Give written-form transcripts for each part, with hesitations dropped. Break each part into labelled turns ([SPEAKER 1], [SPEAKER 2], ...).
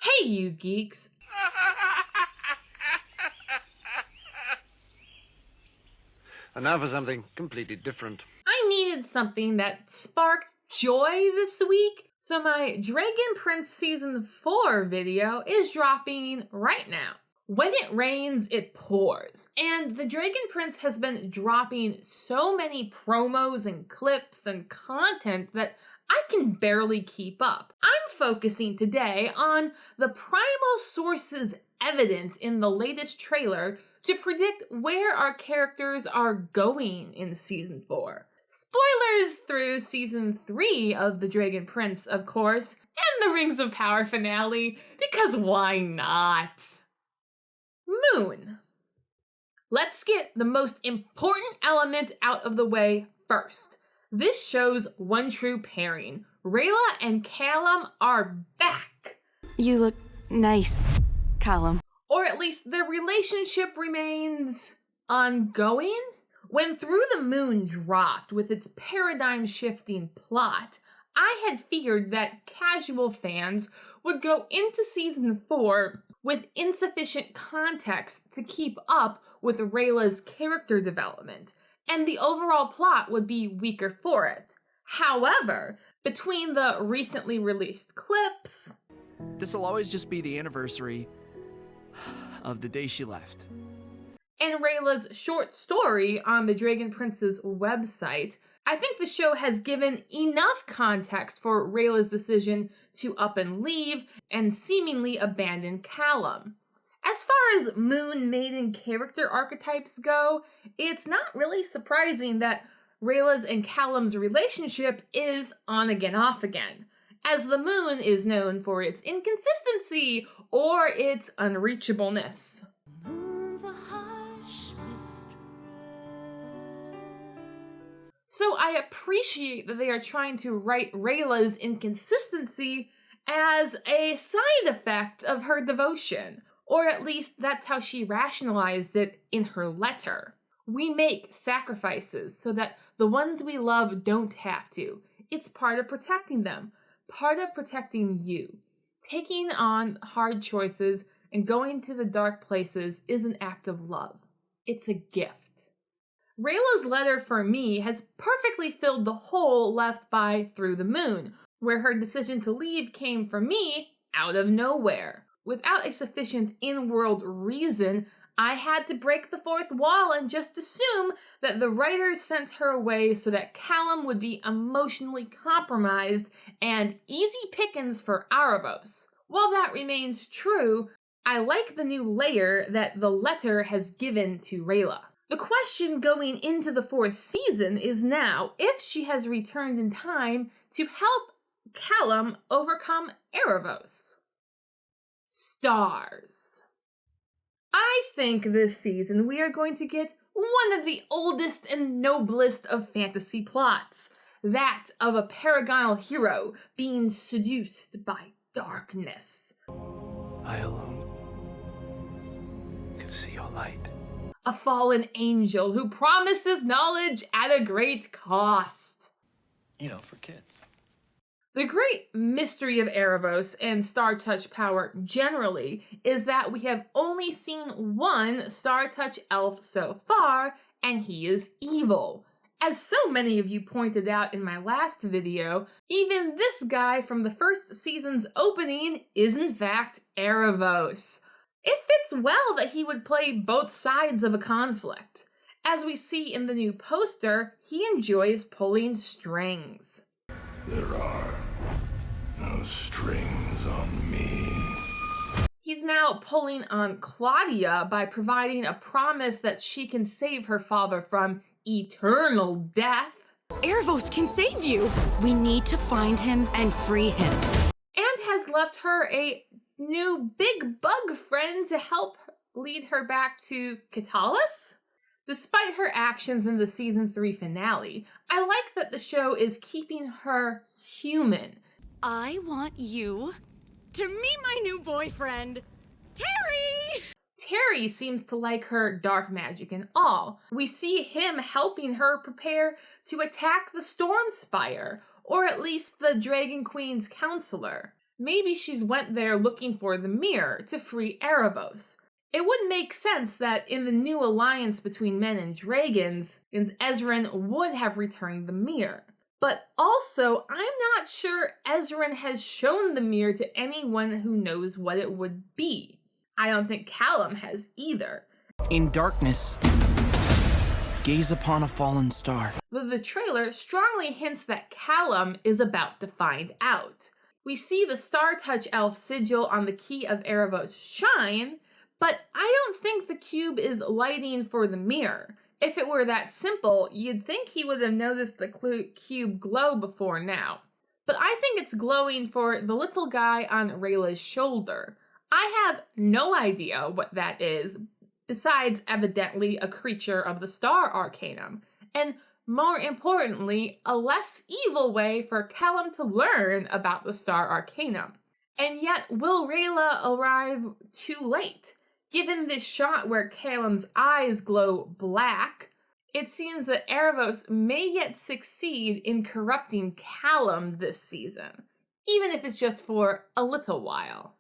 [SPEAKER 1] Hey, you geeks!
[SPEAKER 2] And now for something completely different.
[SPEAKER 1] I needed something that sparked joy this week, so my Dragon Prince Season 4 video is dropping right now. When it rains, it pours, and the Dragon Prince has been dropping so many promos and clips and content that I can barely keep up. I'm focusing today on the primal sources evident in the latest trailer to predict where our characters are going in Season 4. Spoilers through Season 3 of The Dragon Prince, of course, and the Rings of Power finale, because why not? Moon. Let's get the most important element out of the way first. This show's one true pairing. Rayla and Callum are back.
[SPEAKER 3] You look nice, Callum.
[SPEAKER 1] Or at least their relationship remains ongoing. When Through the Moon dropped with its paradigm-shifting plot, I had feared that casual fans would go into Season 4 with insufficient context to keep up with Rayla's character development, and the overall plot would be weaker for it. However, between the recently released clips...
[SPEAKER 4] This'll always just be the anniversary of the day she left.
[SPEAKER 1] And Rayla's short story on the Dragon Prince's website, I think the show has given enough context for Rayla's decision to up and leave and seemingly abandon Callum. As far as Moon Maiden character archetypes go, it's not really surprising that Rayla's and Callum's relationship is on again, off again, as the Moon is known for its inconsistency or its unreachableness. So I appreciate that they are trying to write Rayla's inconsistency as a side effect of her devotion, or at least that's how she rationalized it in her letter. We make sacrifices so that the ones we love don't have to. It's part of protecting them, part of protecting you. Taking on hard choices and going to the dark places is an act of love. It's a gift. Rayla's letter for me has perfectly filled the hole left by Through the Moon, where her decision to leave came for me out of nowhere. Without a sufficient in-world reason, I had to break the fourth wall and just assume that the writers sent her away so that Callum would be emotionally compromised and easy pickings for Aravos. While that remains true, I like the new layer that the letter has given to Rayla. The question going into the fourth season is now if she has returned in time to help Callum overcome Aravos. Stars. I think this season we are going to get one of the oldest and noblest of fantasy plots, that of a paragonal hero being seduced by darkness.
[SPEAKER 5] I alone can see your light.
[SPEAKER 1] A fallen angel who promises knowledge at a great cost.
[SPEAKER 5] For kids.
[SPEAKER 1] The great mystery of Aravos and Star Touch power generally is that we have only seen one Star Touch elf so far, and he is evil. As so many of you pointed out in my last video, even this guy from the first season's opening is in fact Aravos. It fits well that he would play both sides of a conflict. As we see in the new poster, he enjoys pulling strings.
[SPEAKER 6] There are no strings on me.
[SPEAKER 1] He's now pulling on Claudia by providing a promise that she can save her father from eternal death.
[SPEAKER 3] Aravos can save you. We need to find him and free him.
[SPEAKER 1] And has left her a new big bug friend to help lead her back to Catalyst? Despite her actions in the Season 3 finale, I like that the show is keeping her human.
[SPEAKER 3] I want you to meet my new boyfriend, Terry!
[SPEAKER 1] Terry seems to like her dark magic and all. We see him helping her prepare to attack the Storm Spire, or at least the Dragon Queen's counselor. Maybe she's went there looking for the mirror to free Aravos. It would make sense that in the new alliance between men and dragons, Ezran would have returned the mirror. But also, I'm not sure Ezran has shown the mirror to anyone who knows what it would be. I don't think Callum has either.
[SPEAKER 4] In darkness, gaze upon a fallen star.
[SPEAKER 1] The trailer strongly hints that Callum is about to find out. We see the Star Touch elf sigil on the key of Aravos shine, but I don't think the cube is lighting for the mirror. If it were that simple, you'd think he would have noticed the cube glow before now. But I think it's glowing for the little guy on Rayla's shoulder. I have no idea what that is, besides evidently a creature of the Star Arcanum, and more importantly, a less evil way for Callum to learn about the Star Arcanum. And yet, will Rayla arrive too late? Given this shot where Callum's eyes glow black, it seems that Aravos may yet succeed in corrupting Callum this season, even if it's just for a little while.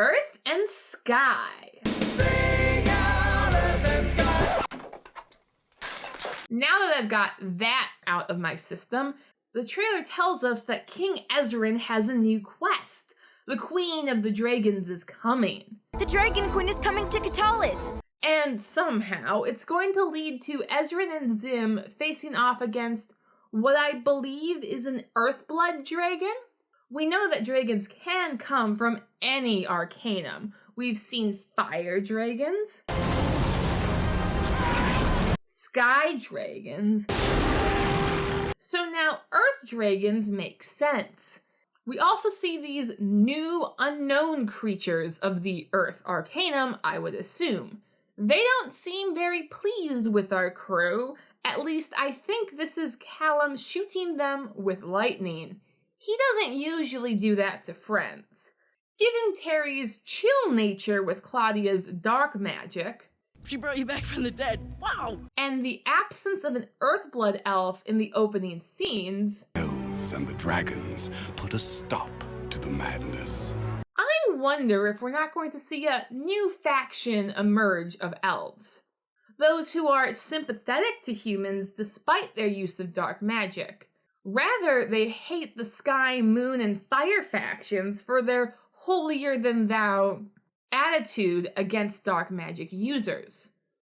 [SPEAKER 1] Earth and Sky. Sing out, Earth and Sky. Now that I've got that out of my system, the trailer tells us that King Ezran has a new quest. The Queen of the Dragons is coming.
[SPEAKER 3] The Dragon Queen is coming to Katalis!
[SPEAKER 1] And somehow, it's going to lead to Ezran and Zim facing off against what I believe is an Earthblood dragon? We know that dragons can come from any arcanum. We've seen fire dragons, sky dragons, so now earth dragons make sense. We also see these new unknown creatures of the Earth Arcanum, I would assume. They don't seem very pleased with our crew. At least I think this is Callum shooting them with lightning. He doesn't usually do that to friends. Given Terry's chill nature with Claudia's dark magic,
[SPEAKER 7] she brought you back from the dead. Wow!
[SPEAKER 1] And the absence of an Earthblood elf in the opening scenes,
[SPEAKER 6] Elves and the dragons put a stop to the madness.
[SPEAKER 1] I wonder if we're not going to see a new faction emerge of elves. Those who are sympathetic to humans despite their use of dark magic. Rather, they hate the sky, moon, and fire factions for their holier-than-thou attitude against dark magic users.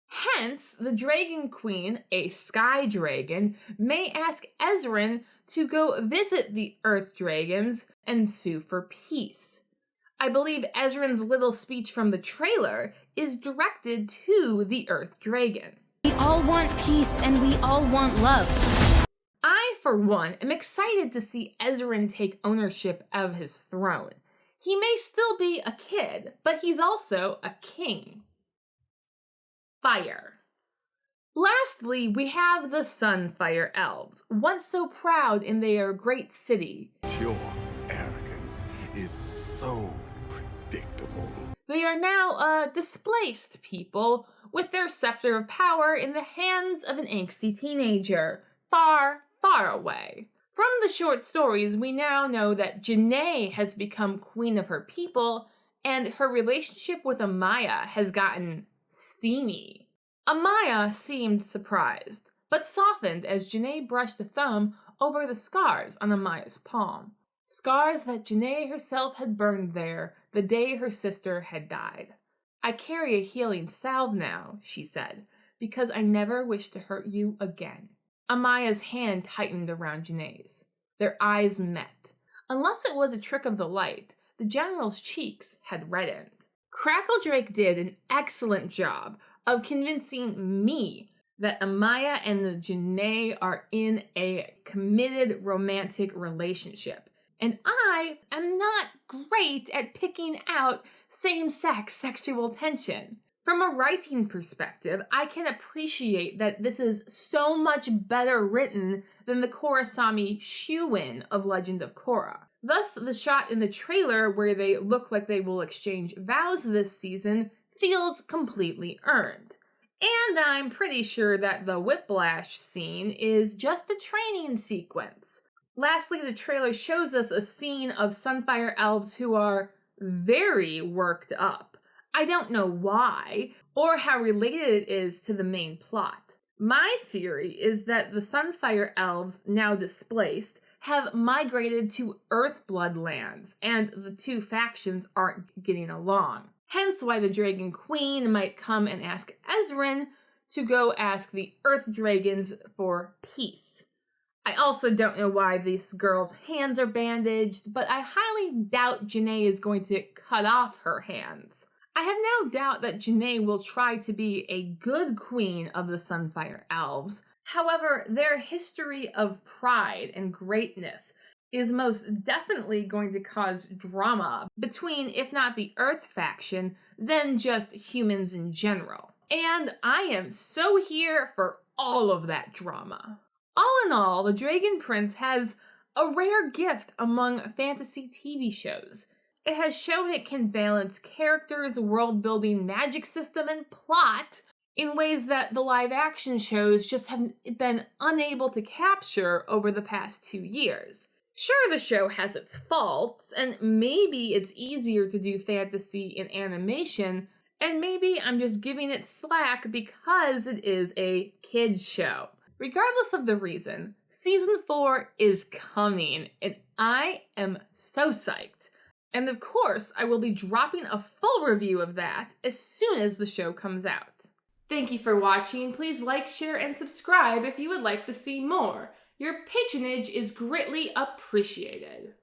[SPEAKER 1] Hence, the Dragon Queen, a sky dragon, may ask Ezran to go visit the Earth Dragons and sue for peace. I believe Ezran's little speech from the trailer is directed to the Earth Dragon.
[SPEAKER 8] We all want peace and we all want love.
[SPEAKER 1] I, for one, am excited to see Ezran take ownership of his throne. He may still be a kid, but he's also a king. Fire. Lastly, we have the Sunfire Elves, once so proud in their great city.
[SPEAKER 6] Your arrogance is so predictable.
[SPEAKER 1] They are now a displaced people, with their scepter of power in the hands of an angsty teenager, far, far away. From the short stories, we now know that Janae has become queen of her people, and her relationship with Amaya has gotten steamy. Amaya seemed surprised, but softened as Janae brushed a thumb over the scars on Amaya's palm. Scars that Janae herself had burned there the day her sister had died. I carry a healing salve now, she said, because I never wish to hurt you again. Amaya's hand tightened around Janae's. Their eyes met. Unless it was a trick of the light, the general's cheeks had reddened. Crackledrake did an excellent job of convincing me that Amaya and Janae are in a committed romantic relationship. And I am not great at picking out same-sex sexual tension. From a writing perspective, I can appreciate that this is so much better written than the Korrasami shoo-in of Legend of Korra. Thus, the shot in the trailer where they look like they will exchange vows this season feels completely earned. And I'm pretty sure that the whiplash scene is just a training sequence. Lastly, the trailer shows us a scene of Sunfire elves who are very worked up. I don't know why, or how related it is to the main plot. My theory is that the Sunfire elves, now displaced, have migrated to Earthblood lands, and the two factions aren't getting along. Hence why the Dragon Queen might come and ask Ezrin to go ask the Earth Dragons for peace. I also don't know why this girl's hands are bandaged, but I highly doubt Janae is going to cut off her hands. I have no doubt that Janae will try to be a good queen of the Sunfire Elves. However, their history of pride and greatness is most definitely going to cause drama between, if not the Earth faction, then just humans in general. And I am so here for all of that drama. All in all, The Dragon Prince has a rare gift among fantasy TV shows. It has shown it can balance characters, world-building, magic system, and plot in ways that the live-action shows just have been unable to capture over the past 2 years. Sure, the show has its faults, and maybe it's easier to do fantasy in animation, and maybe I'm just giving it slack because it is a kids show. Regardless of the reason, Season 4 is coming, and I am so psyched. And of course, I will be dropping a full review of that as soon as the show comes out. Thank you for watching. Please like, share, and subscribe if you would like to see more. Your patronage is greatly appreciated.